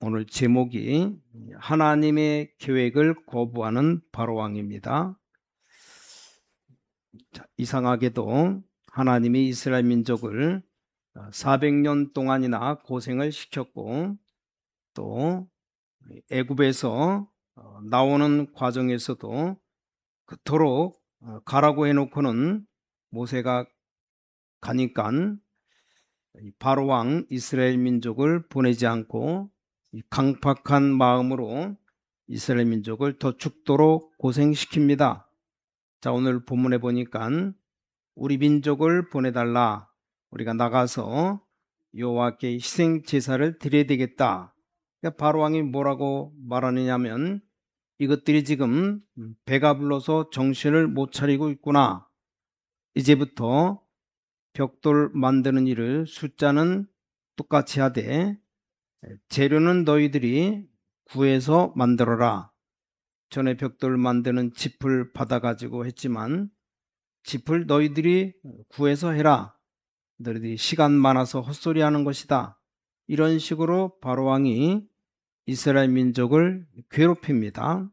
오늘 제목이 하나님의 계획을 거부하는 바로왕입니다. 이상하게도 하나님이 이스라엘 민족을 400년 동안이나 고생을 시켰고 또 애굽에서 나오는 과정에서도 그토록 가라고 해놓고는 모세가 가니까 바로왕 이스라엘 민족을 보내지 않고 강팍한 마음으로 이스라엘 민족을 더 죽도록 고생시킵니다. 자, 오늘 본문에 보니까 우리 민족을 보내달라, 우리가 나가서 여호와께 희생 제사를 드려야 되겠다. 그러니까 바로왕이 뭐라고 말하느냐면 이것들이 지금 배가 불러서 정신을 못 차리고 있구나. 이제부터 벽돌 만드는 일을 숫자는 똑같이 하되 재료는 너희들이 구해서 만들어라. 전에 벽돌 만드는 짚을 받아가지고 했지만 짚을 너희들이 구해서 해라. 너희들이 시간 많아서 헛소리하는 것이다. 이런 식으로 바로왕이 이스라엘 민족을 괴롭힙니다.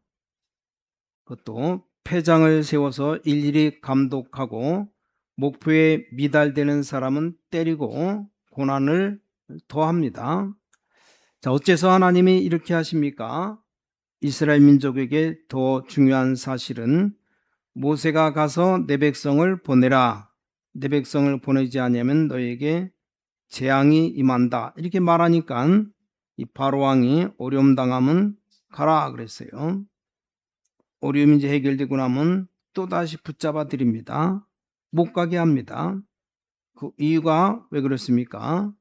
그것도 패장을 세워서 일일이 감독하고 목표에 미달되는 사람은 때리고 고난을 더합니다. 자, 어째서 하나님이 이렇게 하십니까? 이스라엘 민족에게 더 중요한 사실은 모세가 가서 내 백성을 보내라. 내 백성을 보내지 않으면 너에게 재앙이 임한다. 이렇게 말하니까 이 바로왕이 어려움 당하면 가라 그랬어요. 어려움이 이제 해결되고 나면 또다시 붙잡아 드립니다. 못 가게 합니다. 그 이유가 왜 그렇습니까?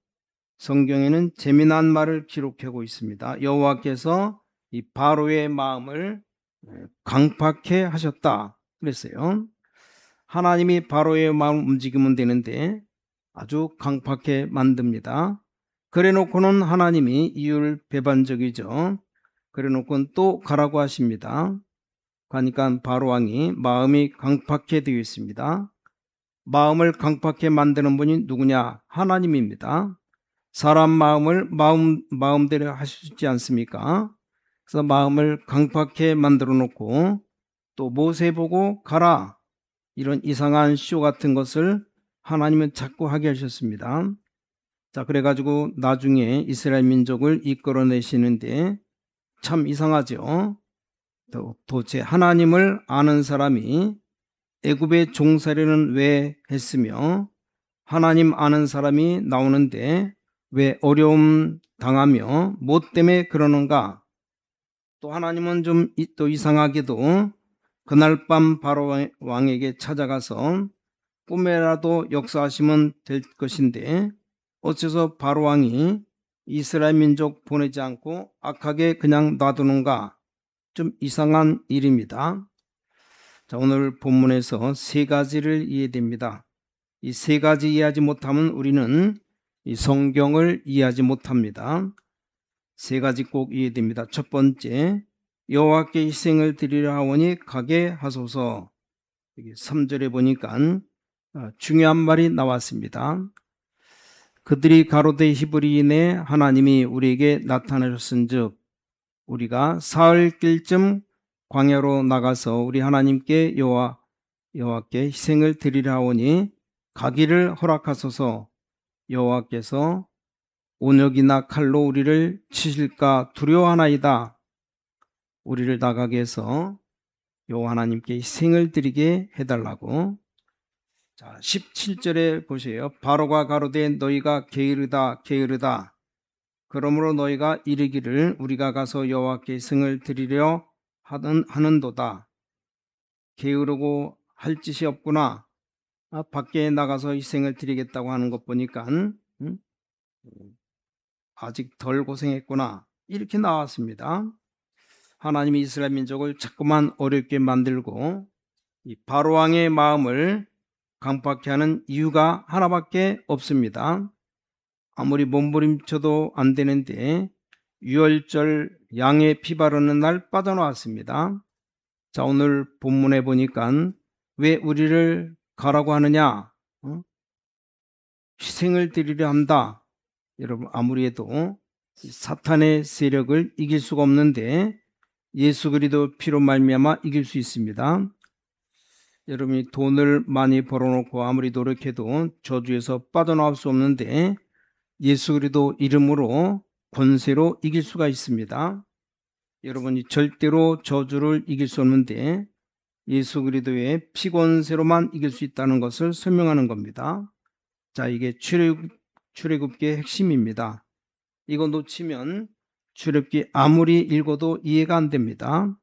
성경에는 재미난 말을 기록하고 있습니다. 여호와께서 이 바로의 마음을 강팍해 하셨다 그랬어요. 하나님이 바로의 마음을 움직이면 되는데 아주 강팍해 만듭니다. 그래 놓고는 하나님이 이유를 배반적이죠. 그래 놓고는 또 가라고 하십니다. 그러니까 바로왕이 마음이 강팍해 되어 있습니다. 마음을 강팍해 만드는 분이 누구냐? 하나님입니다. 사람 마음을 마음대로 하시지 않습니까? 그래서 마음을 강팍해 만들어 놓고 또 모세 보고 가라, 이런 이상한 쇼 같은 것을 하나님은 자꾸 하게 하셨습니다. 자, 그래가지고 나중에 이스라엘 민족을 이끌어내시는데 참 이상하죠. 도대체 하나님을 아는 사람이 애굽의 종살이는 왜 했으며 하나님 아는 사람이 나오는데 왜 어려움 당하며 뭐 때문에 그러는가? 또 하나님은 좀 또 이상하게도 그날 밤 바로왕에게 찾아가서 꿈에라도 역사하시면 될 것인데 어째서 바로왕이 이스라엘 민족 보내지 않고 악하게 그냥 놔두는가? 좀 이상한 일입니다. 자, 오늘 본문에서 세 가지를 이해됩니다. 이 세 가지 이해하지 못하면 우리는 이 성경을 이해하지 못합니다. 세 가지 꼭 이해됩니다. 첫 번째, 여호와께 희생을 드리려 하오니 가게 하소서. 3절에 보니까 중요한 말이 나왔습니다. 그들이 가로되 히브리인의 하나님이 우리에게 나타나셨은즉 우리가 사흘길쯤 광야로 나가서 우리 하나님께 여호와께 희생을 드리려 하오니 가기를 허락하소서. 여호와께서 온역이나 칼로 우리를 치실까 두려워하나이다. 우리를 나가게 해서 여호와 하나님께 희생을 드리게 해달라고. 자, 17절에 보세요. 바로가 가로되 너희가 게으르다 게으르다. 그러므로 너희가 이르기를 우리가 가서 여호와께 희생을 드리려 하는도다. 게으르고 할 짓이 없구나. 밖에 나가서 희생을 드리겠다고 하는 것 보니까 아직 덜 고생했구나, 이렇게 나왔습니다. 하나님이 이스라엘 민족을 자꾸만 어렵게 만들고 이 바로왕의 마음을 강팍해 하는 이유가 하나밖에 없습니다. 아무리 몸부림쳐도 안 되는데 유월절 양의 피 바르는 날 빠져나왔습니다. 자, 오늘 본문에 보니까 왜 우리를 가라고 하느냐? 희생을 드리려 한다. 여러분, 아무리 해도 사탄의 세력을 이길 수가 없는데 예수 그리스도 피로 말미암아 이길 수 있습니다. 여러분이 돈을 많이 벌어놓고 아무리 노력해도 저주에서 빠져나올 수 없는데 예수 그리스도 이름으로 권세로 이길 수가 있습니다. 여러분이 절대로 저주를 이길 수 없는데 예수 그리스도의 피 권세로만 이길 수 있다는 것을 설명하는 겁니다. 자, 이게 출애굽기의 핵심입니다. 이거 놓치면 출애굽기 아무리 읽어도 이해가 안 됩니다.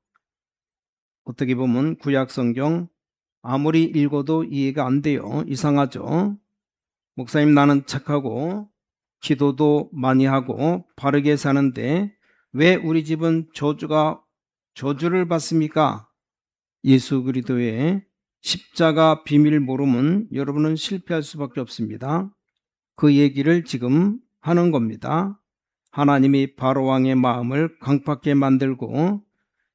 어떻게 보면 구약 성경 아무리 읽어도 이해가 안 돼요. 이상하죠? 목사님, 나는 착하고 기도도 많이 하고 바르게 사는데 왜 우리 집은 저주를 받습니까? 예수 그리스도의 십자가 비밀 모르면 여러분은 실패할 수밖에 없습니다. 그 얘기를 지금 하는 겁니다. 하나님이 바로왕의 마음을 강팍하게 만들고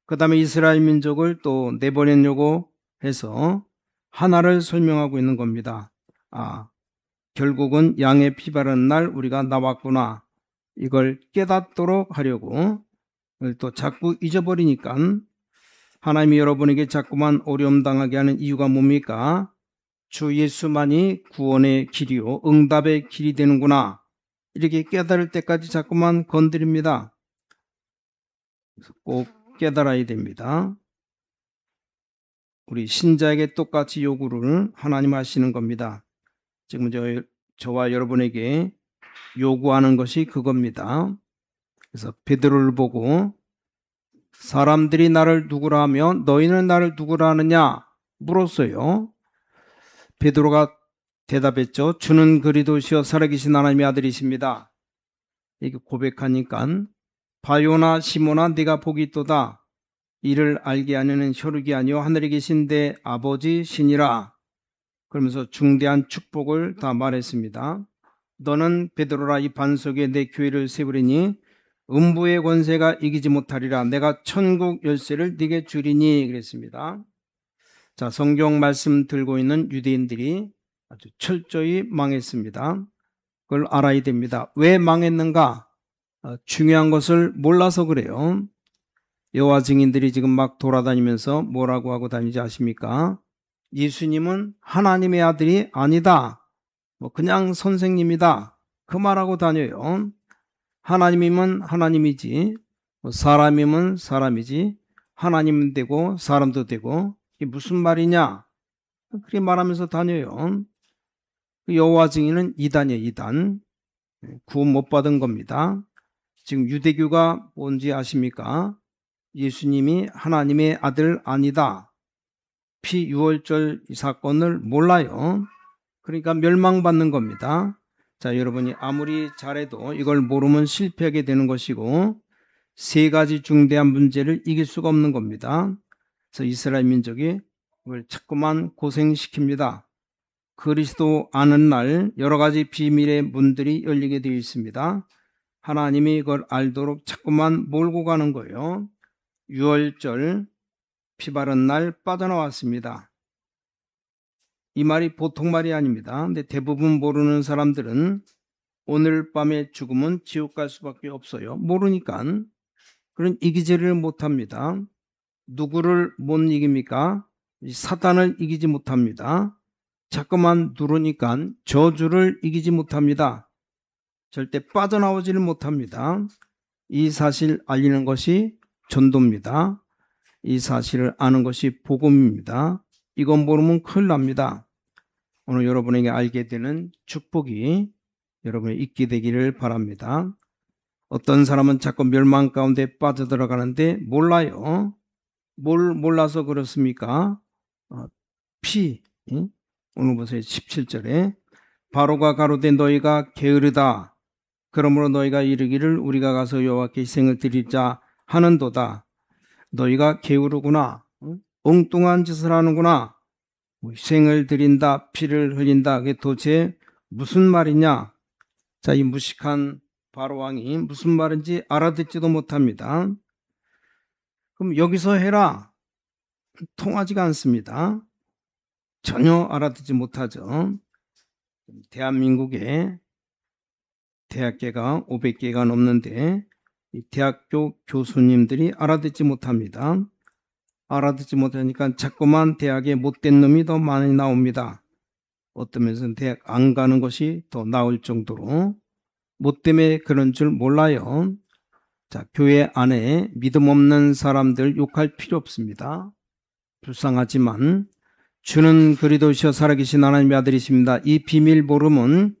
그 다음에 이스라엘 민족을 또 내보내려고 해서 하나를 설명하고 있는 겁니다. 결국은 양의 피 바른 날 우리가 나왔구나. 이걸 깨닫도록 하려고 또 자꾸 잊어버리니까 하나님이 여러분에게 자꾸만 어려움 당하게 하는 이유가 뭡니까? 주 예수만이 구원의 길이요 응답의 길이 되는구나. 이렇게 깨달을 때까지 자꾸만 건드립니다. 꼭 깨달아야 됩니다. 우리 신자에게 똑같이 요구를 하나님 하시는 겁니다. 지금 저와 여러분에게 요구하는 것이 그겁니다. 그래서 베드로를 보고 사람들이 나를 누구라 하면 너희는 나를 누구라 하느냐 물었어요. 베드로가 대답했죠. 주는 그리스도시요 살아계신 하나님의 아들이십니다. 이렇게 고백하니까 바요나 시모나 네가 복이 있도다. 이를 알게 하려는 혈육이 아니요 하늘에 계신 내 아버지 신이라. 그러면서 중대한 축복을 다 말했습니다. 너는 베드로라 이 반석에 내 교회를 세우리니 음부의 권세가 이기지 못하리라. 내가 천국 열쇠를 네게 주리니 그랬습니다. 자, 성경 말씀 들고 있는 유대인들이 아주 철저히 망했습니다. 그걸 알아야 됩니다. 왜 망했는가? 중요한 것을 몰라서 그래요. 여호와 증인들이 지금 막 돌아다니면서 뭐라고 하고 다니지 아십니까? 예수님은 하나님의 아들이 아니다. 그냥 선생님이다. 그 말하고 다녀요. 하나님이면 하나님이지, 사람이면 사람이지, 하나님은 되고 사람도 되고, 이게 무슨 말이냐? 그렇게 말하면서 다녀요. 여호와 증인은 이단이에요, 이단. 구원 못 받은 겁니다. 지금 유대교가 뭔지 아십니까? 예수님이 하나님의 아들 아니다. 피유월절 이 사건을 몰라요. 그러니까 멸망받는 겁니다. 자, 여러분이 아무리 잘해도 이걸 모르면 실패하게 되는 것이고 세 가지 중대한 문제를 이길 수가 없는 겁니다. 그래서 이스라엘 민족이 이걸 자꾸만 고생시킵니다. 그리스도 아는 날 여러 가지 비밀의 문들이 열리게 되어 있습니다. 하나님이 이걸 알도록 자꾸만 몰고 가는 거예요. 유월절 피 바른 날 빠져나왔습니다. 이 말이 보통 말이 아닙니다. 근데 대부분 모르는 사람들은 오늘 밤에 죽으면 지옥 갈 수밖에 없어요. 모르니까 그런 이기지를 못합니다. 누구를 못 이깁니까? 사탄을 이기지 못합니다. 자꾸만 누르니까 저주를 이기지 못합니다. 절대 빠져나오지를 못합니다. 이 사실 알리는 것이 전도입니다. 이 사실을 아는 것이 복음입니다. 이건 모르면 큰일 납니다. 오늘 여러분에게 알게 되는 축복이 여러분에 있게 되기를 바랍니다. 어떤 사람은 자꾸 멸망 가운데 빠져들어가는데 몰라요. 뭘 몰라서 그렇습니까? 오늘 보세요. 17절에 바로가 가로되 너희가 게으르다. 그러므로 너희가 이르기를 우리가 가서 여호와께 희생을 드리자 하는도다. 너희가 게으르구나. 엉뚱한 짓을 하는구나. 희생을 드린다, 피를 흘린다. 그게 도대체 무슨 말이냐? 자, 이 무식한 바로왕이 무슨 말인지 알아듣지도 못합니다. 그럼 여기서 해라. 통하지가 않습니다. 전혀 알아듣지 못하죠. 대한민국에 대학교가 500개가 넘는데 이 대학교 교수님들이 알아듣지 못합니다. 알아듣지 못하니까 자꾸만 대학에 못된 놈이 더 많이 나옵니다. 어떤 면에서는 대학 안 가는 것이 더 나을 정도로 뭐 때문에 그런 줄 몰라요. 자, 교회 안에 믿음 없는 사람들 욕할 필요 없습니다. 불쌍하지만 주는 그리스도시여 살아계신 하나님의 아들이십니다. 이 비밀 모르면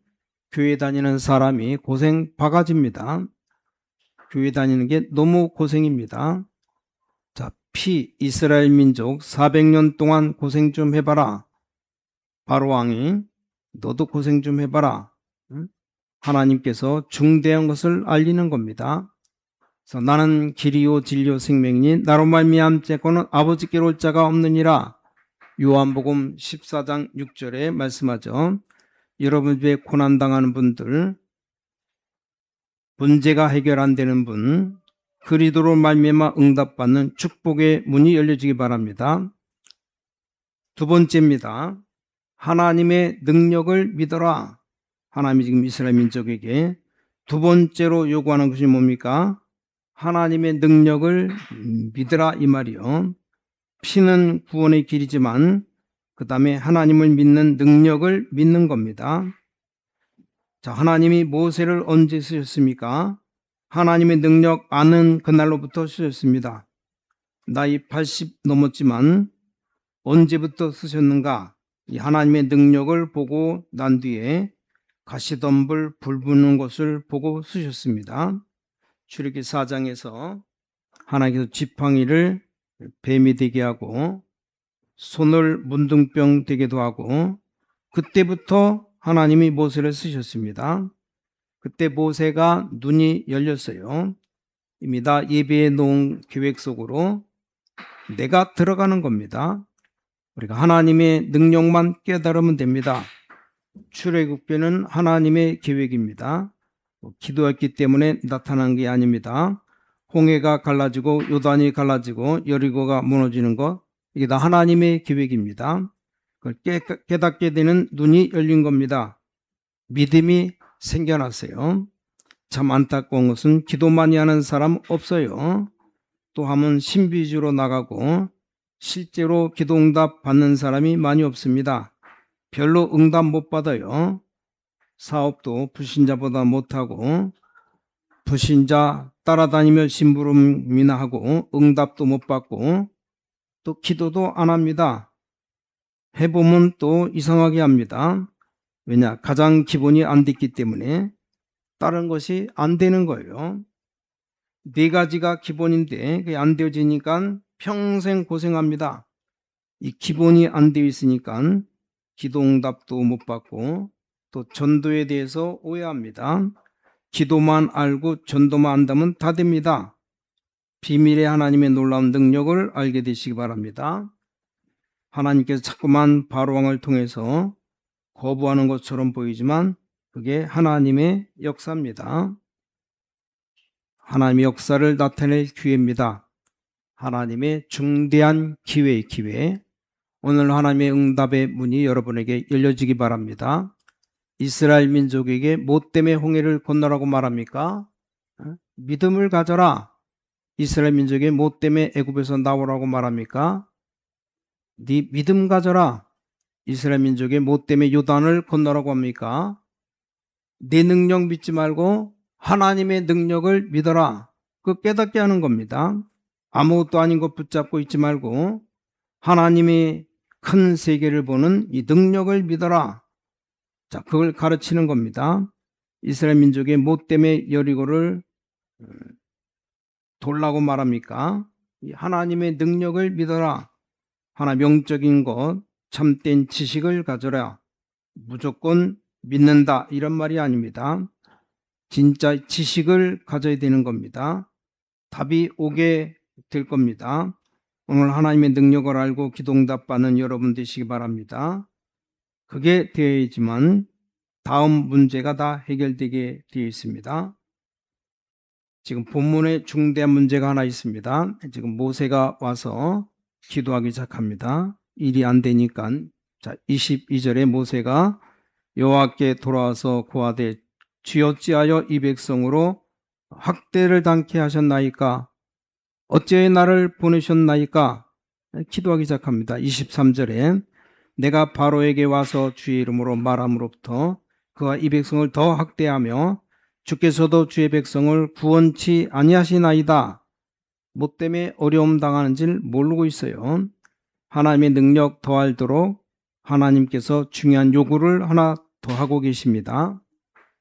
교회 다니는 사람이 고생 바가지입니다. 교회 다니는 게 너무 고생입니다. 자, 이스라엘 민족 400년 동안 고생 좀 해봐라. 바로 왕이 너도 고생 좀 해봐라. 하나님께서 중대한 것을 알리는 겁니다. 그래서 나는 길이요 진리요 생명이니 나로 말미암 자고는 아버지께로 올 자가 없느니라. 요한복음 14장 6절에 말씀하죠. 여러분 집에 고난당하는 분들, 문제가 해결 안 되는 분, 그리스도로 말미암아 응답받는 축복의 문이 열려지기 바랍니다. 두 번째입니다. 하나님의 능력을 믿어라. 하나님이 지금 이스라엘 민족에게 두 번째로 요구하는 것이 뭡니까? 하나님의 능력을 믿으라 이 말이요. 피는 구원의 길이지만 그 다음에 하나님을 믿는 능력을 믿는 겁니다. 자, 하나님이 모세를 언제 쓰셨습니까? 하나님의 능력 아는 그날로부터 쓰셨습니다. 나이 80 넘었지만 언제부터 쓰셨는가? 이 하나님의 능력을 보고 난 뒤에 가시덤불 불 붙는 것을 보고 쓰셨습니다. 출애굽기 4장에서 하나님께서 지팡이를 뱀이 되게 하고 손을 문둥병 되게도 하고 그때부터 하나님이 모세를 쓰셨습니다. 그때 모세가 눈이 열렸어요. 이미 다 예배해 놓은 계획 속으로 내가 들어가는 겁니다. 우리가 하나님의 능력만 깨달으면 됩니다. 출애굽기는 하나님의 계획입니다. 기도했기 때문에 나타난 게 아닙니다. 홍해가 갈라지고 요단이 갈라지고 여리고가 무너지는 것, 이게 다 하나님의 계획입니다. 그걸 깨닫게 되는 눈이 열린 겁니다. 믿음이 생겨났어요. 참 안타까운 것은 기도 많이 하는 사람 없어요. 또 하면 신비주로 나가고 실제로 기도 응답 받는 사람이 많이 없습니다. 별로 응답 못 받아요. 사업도 불신자보다 못하고 불신자 따라다니며 심부름이나 하고 응답도 못 받고 또 기도도 안 합니다. 해보면 또 이상하게 합니다. 왜냐? 가장 기본이 안 됐기 때문에 다른 것이 안 되는 거예요. 네 가지가 기본인데 그게 안 되어지니까 평생 고생합니다. 이 기본이 안 되어 있으니까 기도응답도 못 받고 또 전도에 대해서 오해합니다. 기도만 알고 전도만 안다면 다 됩니다. 비밀의 하나님의 놀라운 능력을 알게 되시기 바랍니다. 하나님께서 자꾸만 바로왕을 통해서 거부하는 것처럼 보이지만 그게 하나님의 역사입니다. 하나님의 역사를 나타낼 기회입니다. 하나님의 중대한 기회. 오늘 하나님의 응답의 문이 여러분에게 열려지기 바랍니다. 이스라엘 민족에게 뭐 때문에 홍해를 건너라고 말합니까? 믿음을 가져라. 이스라엘 민족에게 뭐 때문에 애굽에서 나오라고 말합니까? 네 믿음 가져라. 이스라엘 민족에게 뭐 때문에 요단을 건너라고 합니까? 네 능력 믿지 말고 하나님의 능력을 믿어라. 그 깨닫게 하는 겁니다. 아무것도 아닌 것 붙잡고 있지 말고 하나님이 큰 세계를 보는 이 능력을 믿어라. 자, 그걸 가르치는 겁니다. 이스라엘 민족의 뭐 때문에 여리고를 돌라고 말합니까? 이 하나님의 능력을 믿어라. 하나 명적인 것, 참된 지식을 가져라. 무조건 믿는다 이런 말이 아닙니다. 진짜 지식을 가져야 되는 겁니다. 답이 오게 될 겁니다. 오늘 하나님의 능력을 알고 기도응답 받는 여러분 되시기 바랍니다. 그게 되어야지만 다음 문제가 다 해결되게 되어 있습니다. 지금 본문에 중대한 문제가 하나 있습니다. 지금 모세가 와서 기도하기 시작합니다. 일이 안 되니까 자 22절에 모세가 여호와께 돌아와서 고하되 주여 어찌하여 이 백성으로 학대를 당케 하셨나이까? 어찌하여 나를 보내셨나이까? 기도하기 시작합니다. 23절에 내가 바로에게 와서 주의 이름으로 말함으로부터 그가 이 백성을 더 학대하며 주께서도 주의 백성을 구원치 아니하시나이다. 뭐 때문에 어려움 당하는지를 모르고 있어요. 하나님의 능력 더 알도록 하나님께서 중요한 요구를 하나 더 하고 계십니다.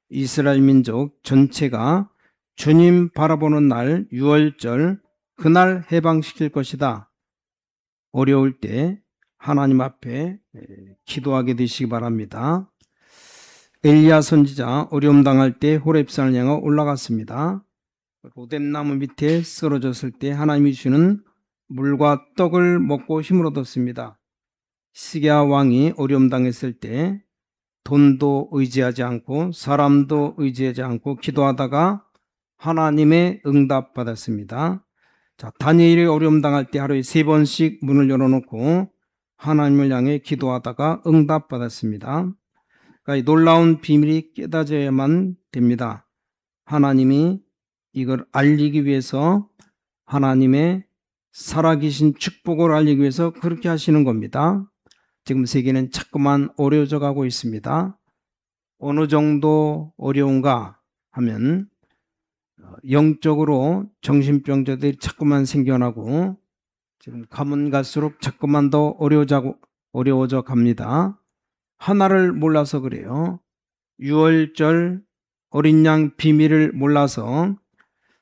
이스라엘 민족 전체가 주님 바라보는 날 유월절 그날 해방시킬 것이다. 어려울 때 하나님 앞에 기도하게 되시기 바랍니다. 엘리야 선지자 어려움 당할 때 호렙산을 향해 올라갔습니다. 로뎀나무 밑에 쓰러졌을 때 하나님이 주는 물과 떡을 먹고 힘을 얻었습니다. 시기야 왕이 어려움 당했을 때 돈도 의지하지 않고 사람도 의지하지 않고 기도하다가 하나님의 응답 받았습니다. 자, 다니엘이 어려움 당할 때 하루에 3번씩 문을 열어놓고 하나님을 향해 기도하다가 응답 받았습니다. 그러니까 이 놀라운 비밀이 깨닫어야만 됩니다. 하나님이 이걸 알리기 위해서 하나님의 살아계신 축복을 알리기 위해서 그렇게 하시는 겁니다. 지금 세계는 자꾸만 어려워져 가고 있습니다. 어느 정도 어려운가 하면 영적으로 정신병자들이 자꾸만 생겨나고 지금 가면 갈수록 자꾸만 더 어려워져 갑니다. 하나를 몰라서 그래요. 유월절 어린 양 비밀을 몰라서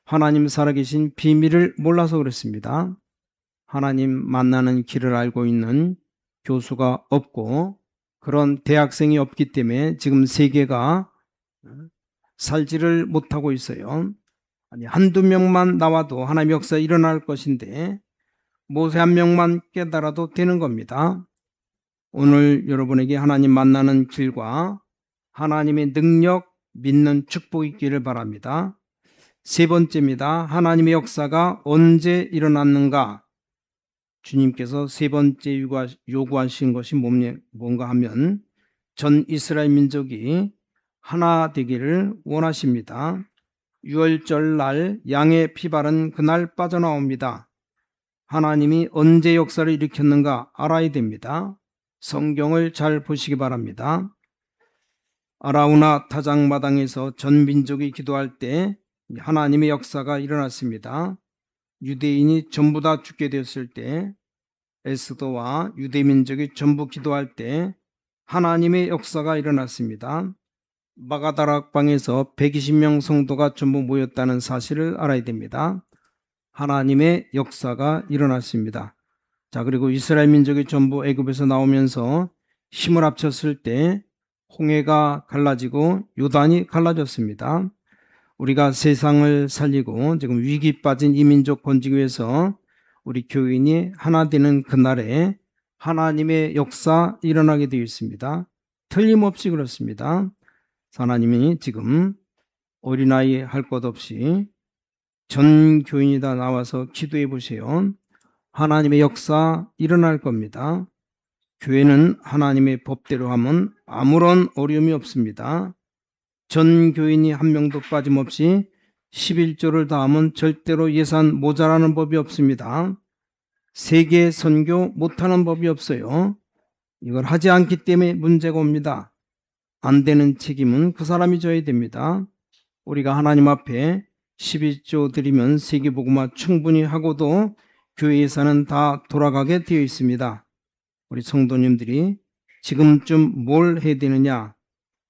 하나님 살아계신 비밀을 몰라서 그렇습니다. 하나님 만나는 길을 알고 있는 교수가 없고 그런 대학생이 없기 때문에 지금 세계가 살지를 못하고 있어요. 아니, 한두 명만 나와도 하나님의 역사 일어날 것인데 모세 한 명만 깨달아도 되는 겁니다. 오늘 여러분에게 하나님 만나는 길과 하나님의 능력 믿는 축복이 있기를 바랍니다. 세 번째입니다. 하나님의 역사가 언제 일어났는가? 주님께서 세 번째 요구하신 것이 뭔가 하면 전 이스라엘 민족이 하나 되기를 원하십니다. 유월절 날 양의 피 바른 그날 빠져나옵니다. 하나님이 언제 역사를 일으켰는가 알아야 됩니다. 성경을 잘 보시기 바랍니다. 아라우나 타작마당에서 전 민족이 기도할 때 하나님의 역사가 일어났습니다. 유대인이 전부 다 죽게 되었을 때 에스더와 유대민족이 전부 기도할 때 하나님의 역사가 일어났습니다. 마가다락방에서 120명 성도가 전부 모였다는 사실을 알아야 됩니다. 하나님의 역사가 일어났습니다. 자, 그리고 이스라엘 민족이 전부 애굽에서 나오면서 힘을 합쳤을 때 홍해가 갈라지고 요단이 갈라졌습니다. 우리가 세상을 살리고 지금 위기 빠진 이 민족 건지기 위해서 우리 교인이 하나 되는 그날에 하나님의 역사 일어나게 되어 있습니다. 틀림없이 그렇습니다. 하나님이 지금 어린아이 할 것 없이 전 교인이 다 나와서 기도해 보세요. 하나님의 역사 일어날 겁니다. 교회는 하나님의 법대로 하면 아무런 어려움이 없습니다. 전 교인이 한 명도 빠짐없이 11조를 다 하면 절대로 예산 모자라는 법이 없습니다. 세계 선교 못하는 법이 없어요. 이걸 하지 않기 때문에 문제가 옵니다. 안 되는 책임은 그 사람이 져야 됩니다. 우리가 하나님 앞에 11조 드리면 세계복음화 충분히 하고도 교회 예산은 다 돌아가게 되어 있습니다. 우리 성도님들이 지금쯤 뭘 해야 되느냐?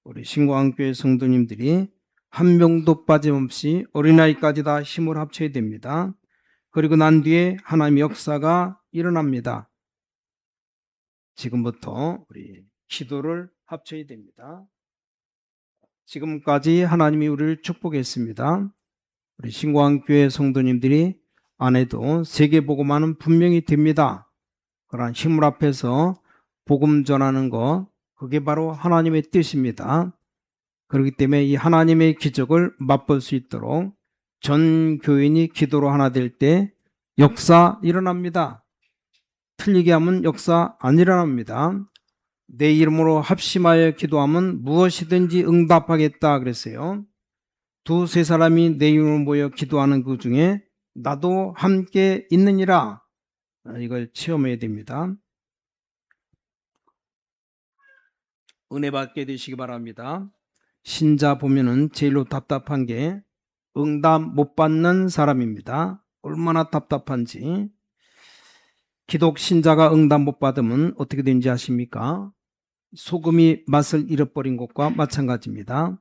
우리 신광교회 성도님들이 한 명도 빠짐없이 어린아이까지 다 힘을 합쳐야 됩니다. 그리고 난 뒤에 하나님의 역사가 일어납니다. 지금부터 우리 기도를 합쳐야 됩니다. 지금까지 하나님이 우리를 축복했습니다. 우리 신광교회 성도님들이 안 해도 세계복음화는 분명히 됩니다. 그러나 힘을 합해서 복음 전하는 것, 그게 바로 하나님의 뜻입니다. 그렇기 때문에 이 하나님의 기적을 맛볼 수 있도록 전 교인이 기도로 하나 될 때 역사 일어납니다. 틀리게 하면 역사 안 일어납니다. 내 이름으로 합심하여 기도하면 무엇이든지 응답하겠다 그랬어요. 두세 사람이 내 이름으로 모여 기도하는 그 중에 나도 함께 있느니라. 이걸 체험해야 됩니다. 은혜 받게 되시기 바랍니다. 신자 보면은 제일로 답답한 게 응답 못 받는 사람입니다. 얼마나 답답한지. 기독 신자가 응답 못 받으면 어떻게 되는지 아십니까? 소금이 맛을 잃어버린 것과 마찬가지입니다.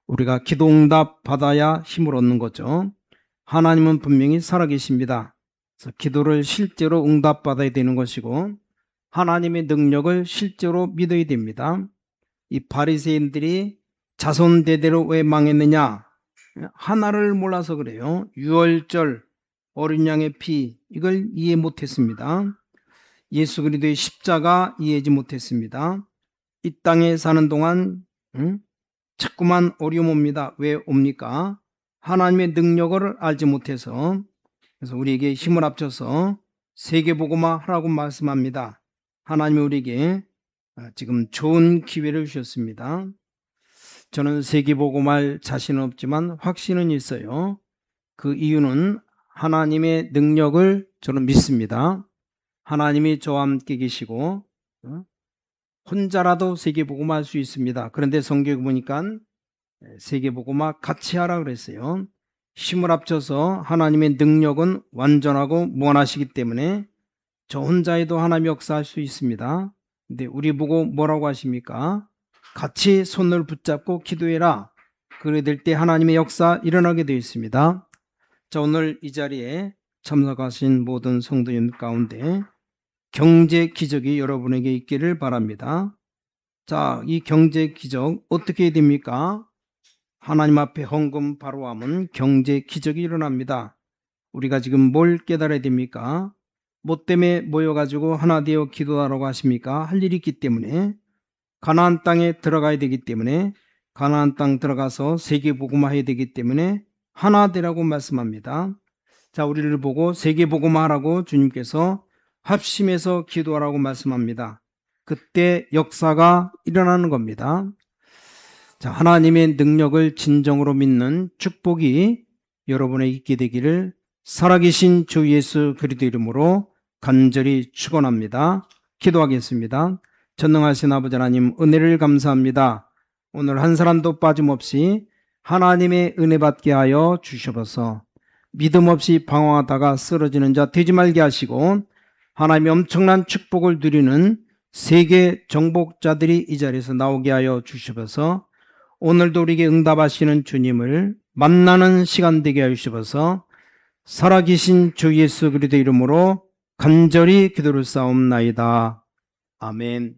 우리가 기도 응답 받아야 힘을 얻는 거죠. 하나님은 분명히 살아계십니다. 그래서 기도를 실제로 응답받아야 되는 것이고 하나님의 능력을 실제로 믿어야 됩니다. 이 바리새인들이 자손 대대로 왜 망했느냐? 하나를 몰라서 그래요. 유월절, 어린 양의 피, 이걸 이해 못했습니다. 예수 그리스도의 십자가 이해하지 못했습니다. 이 땅에 사는 동안 자꾸만 어려움 옵니다. 왜 옵니까? 하나님의 능력을 알지 못해서. 그래서 우리에게 힘을 합쳐서 세계복음화 하라고 말씀합니다. 하나님이 우리에게 지금 좋은 기회를 주셨습니다. 저는 세계복음할 자신은 없지만 확신은 있어요. 그 이유는 하나님의 능력을 저는 믿습니다. 하나님이 저와 함께 계시고 혼자라도 세계복음할 수 있습니다. 그런데 성경에 보니까 세계복음화 같이 하라 그랬어요. 힘을 합쳐서 하나님의 능력은 완전하고 무한하시기 때문에 저 혼자에도 하나님 역사할 수 있습니다. 근데 우리 보고 뭐라고 하십니까? 같이 손을 붙잡고 기도해라. 그래 될 때 하나님의 역사 일어나게 되어 있습니다. 자, 오늘 이 자리에 참석하신 모든 성도님 가운데 경제 기적이 여러분에게 있기를 바랍니다. 자, 이 경제 기적 어떻게 해야 됩니까? 하나님 앞에 헌금 바로 하면 경제 기적이 일어납니다. 우리가 지금 뭘 깨달아야 됩니까? 뭐 때문에 모여가지고 하나 되어 기도하라고 하십니까? 할 일이 있기 때문에 가나안 땅에 들어가야 되기 때문에 가나안 땅 들어가서 세계복음화 해야 되기 때문에 하나 되라고 말씀합니다. 자, 우리를 보고 세계복음화 하라고 주님께서 합심해서 기도하라고 말씀합니다. 그때 역사가 일어나는 겁니다. 자, 하나님의 능력을 진정으로 믿는 축복이 여러분에게 있게 되기를 살아계신 주 예수 그리스도 이름으로 간절히 축원합니다. 기도하겠습니다. 전능하신 아버지 하나님, 은혜를 감사합니다. 오늘 한 사람도 빠짐없이 하나님의 은혜 받게 하여 주셔서 믿음 없이 방황하다가 쓰러지는 자 되지 말게 하시고 하나님의 엄청난 축복을 누리는 세계 정복자들이 이 자리에서 나오게 하여 주셔서 오늘도 우리에게 응답하시는 주님을 만나는 시간 되게 하여 주셔서 살아계신 주 예수 그리스도 이름으로 간절히 기도를 쌓옵나이다. 아멘.